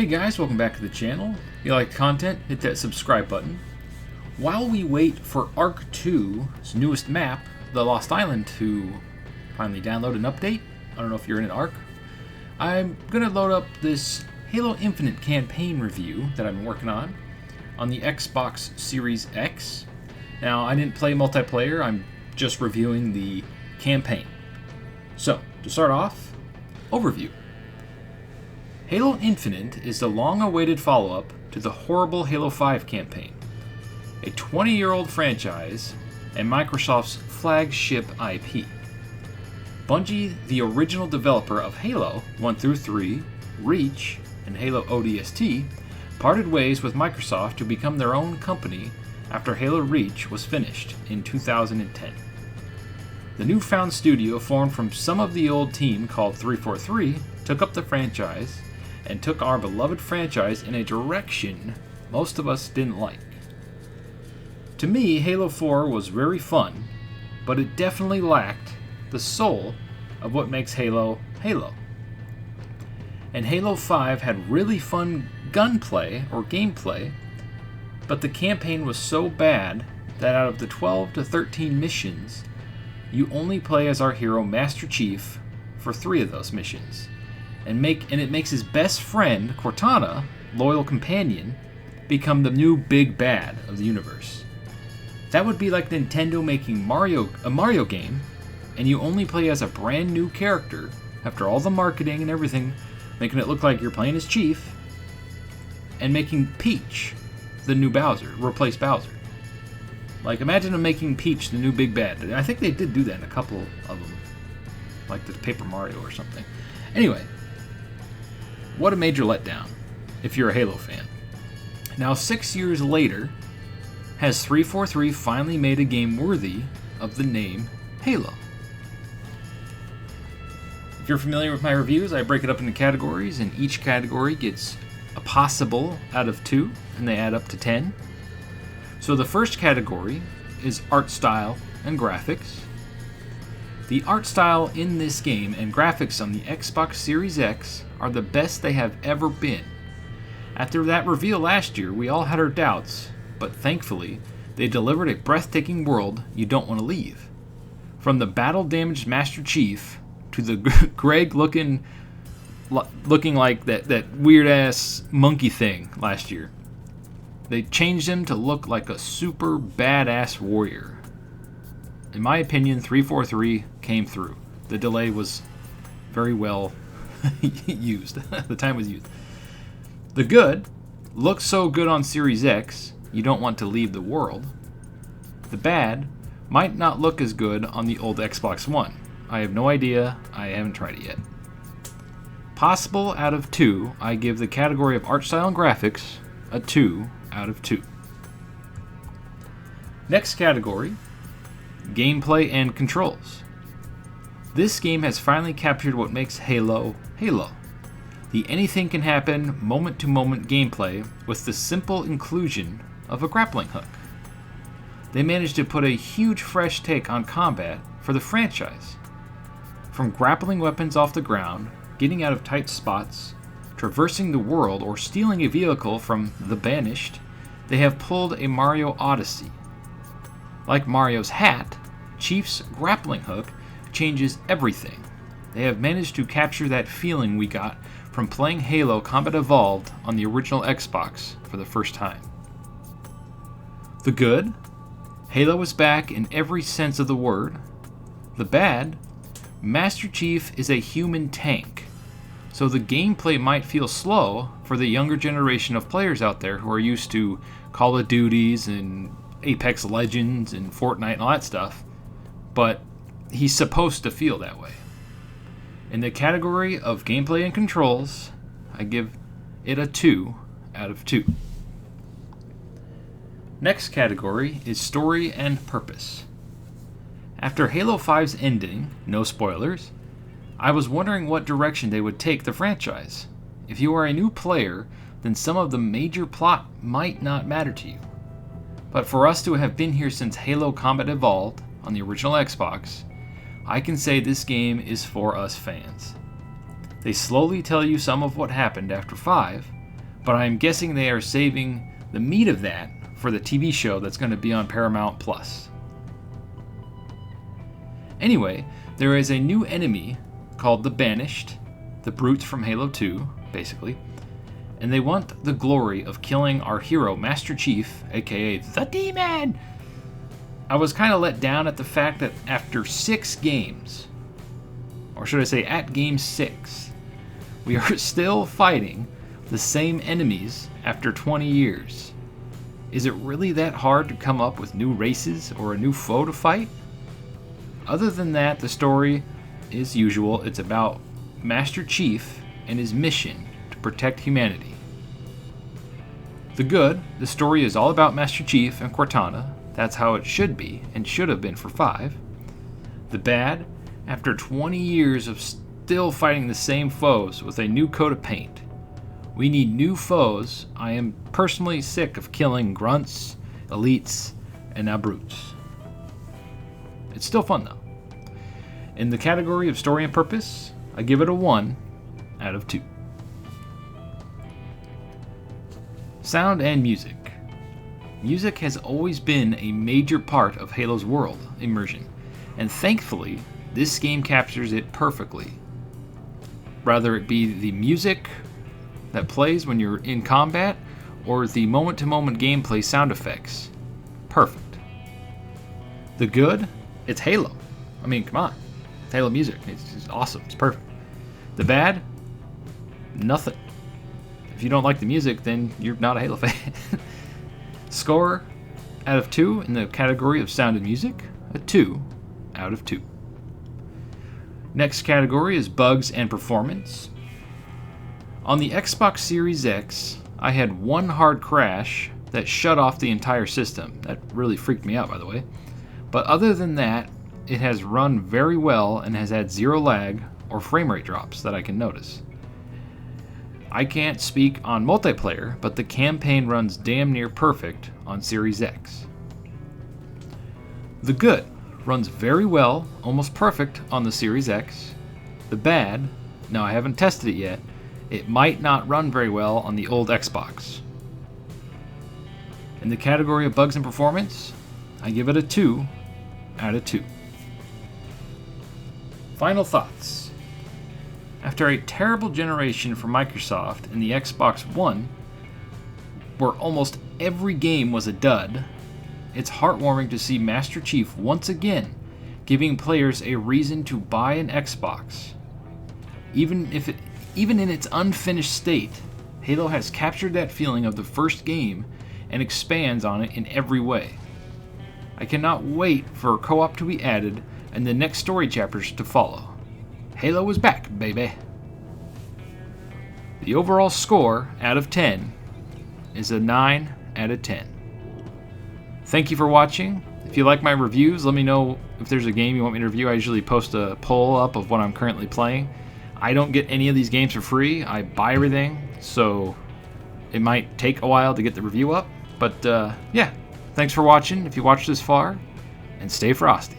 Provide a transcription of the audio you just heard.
Hey guys, welcome back to the channel. If you like content, hit that subscribe button. While we wait for Ark 2's newest map, the Lost Island, to finally download an update, I don't know if you're in an Ark, I'm going to load up this Halo Infinite campaign review that I've been working on the Xbox Series X. Now, I didn't play multiplayer, I'm just reviewing the campaign. So, to start off, overview. Halo Infinite is the long-awaited follow-up to the horrible Halo 5 campaign, a 20-year-old franchise and Microsoft's flagship IP. Bungie, the original developer of Halo 1 through 3, Reach, and Halo ODST, parted ways with Microsoft to become their own company after Halo Reach was finished in 2010. The newfound studio, formed from some of the old team called 343, took up the franchise and took our beloved franchise in a direction most of us didn't like. To me, Halo 4 was very fun, but it definitely lacked the soul of what makes Halo, Halo. And Halo 5 had really fun gunplay or gameplay, but the campaign was so bad that out of the 12 to 13 missions, you only play as our hero Master Chief for 3 of those missions. And it makes his best friend, Cortana, loyal companion, become the new big bad of the universe. That would be like Nintendo making a Mario game, and you only play as a brand new character after all the marketing and everything, making it look like you're playing as Chief, and making Peach the new Bowser, replace Bowser. Like, imagine them making Peach the new big bad. I think they did do that in a couple of them, like the Paper Mario or something. Anyway, what a major letdown if you're a Halo fan. Now, 6 years later, has 343 finally made a game worthy of the name Halo? If you're familiar with my reviews, I break it up into categories, and each category gets a possible out of 2, and they add up to 10. So the first category is art style and graphics. The art style in this game and graphics on the Xbox Series X are the best they have ever been. After that reveal last year, we all had our doubts, but thankfully, they delivered a breathtaking world you don't want to leave. From the battle-damaged Master Chief to the Greg looking like that weird-ass monkey thing last year. They changed him to look like a super badass warrior. In my opinion, 343 came through. The delay was very well used. The time was used. The good looks so good on Series X, you don't want to leave the world. The bad might not look as good on the old Xbox One. I have no idea. I haven't tried it yet. Possible out of 2, I give the category of art style and graphics a 2 out of 2. Next category, gameplay and controls. This game has finally captured what makes Halo, Halo. The anything-can-happen, moment-to-moment gameplay with the simple inclusion of a grappling hook. They managed to put a huge fresh take on combat for the franchise. From grappling weapons off the ground, getting out of tight spots, traversing the world, or stealing a vehicle from the Banished, they have pulled a Mario Odyssey. Like Mario's hat, Chief's grappling hook changes everything. They have managed to capture that feeling we got from playing Halo Combat Evolved on the original Xbox for the first time. The good? Halo is back in every sense of the word. The bad? Master Chief is a human tank, so the gameplay might feel slow for the younger generation of players out there who are used to Call of Duties and Apex Legends and Fortnite and all that stuff, but he's supposed to feel that way. In the category of gameplay and controls, I give it a 2 out of 2. Next category is story and purpose. After Halo 5's ending, no spoilers, I was wondering what direction they would take the franchise. If you are a new player, then some of the major plot might not matter to you. But for us to have been here since Halo Combat Evolved on the original Xbox, I can say this game is for us fans. They slowly tell you some of what happened after 5, but I'm guessing they are saving the meat of that for the TV show that's going to be on Paramount Plus. Anyway, there is a new enemy called the Banished, the brutes from Halo 2, basically, and they want the glory of killing our hero, Master Chief, aka the Demon. I was kind of let down at the fact that after 6 games, or should I say at game 6, we are still fighting the same enemies after 20 years. Is it really that hard to come up with new races or a new foe to fight? Other than that, the story is usual. It's about Master Chief and his mission to protect humanity. The good, the story is all about Master Chief and Cortana. That's how it should be and should have been for 5. The bad, after 20 years of still fighting the same foes with a new coat of paint. We need new foes. I am personally sick of killing grunts, elites, and now brutes. It's still fun though. In the category of story and purpose, I give it a 1 out of 2. Sound and music. Music has always been a major part of Halo's world immersion, and thankfully, this game captures it perfectly. Whether it be the music that plays when you're in combat, or the moment-to-moment gameplay sound effects. Perfect. The good, it's Halo. I mean, come on. It's Halo music. It's awesome. It's perfect. The bad, nothing. If you don't like the music, then you're not a Halo fan. Score out of 2 in the category of sound and music, a 2 out of 2. Next category is bugs and performance. On the Xbox Series X, I had one hard crash that shut off the entire system. That really freaked me out, by the way. But other than that, it has run very well and has had 0 lag or frame rate drops that I can notice. I can't speak on multiplayer, but the campaign runs damn near perfect on Series X. The good runs very well, almost perfect on the Series X. The bad, no, I haven't tested it yet. It might not run very well on the old Xbox. In the category of bugs and performance, I give it a 2 out of 2. Final thoughts. After a terrible generation for Microsoft in the Xbox One, where almost every game was a dud, it's heartwarming to see Master Chief once again giving players a reason to buy an Xbox. Even in its unfinished state, Halo has captured that feeling of the first game and expands on it in every way. I cannot wait for co-op to be added and the next story chapters to follow. Halo is back, baby. The overall score out of 10 is a 9 out of 10. Thank you for watching. If you like my reviews, let me know if there's a game you want me to review. I usually post a poll up of what I'm currently playing. I don't get any of these games for free. I buy everything, so it might take a while to get the review up. But yeah, thanks for watching if you watched this far, and stay frosty.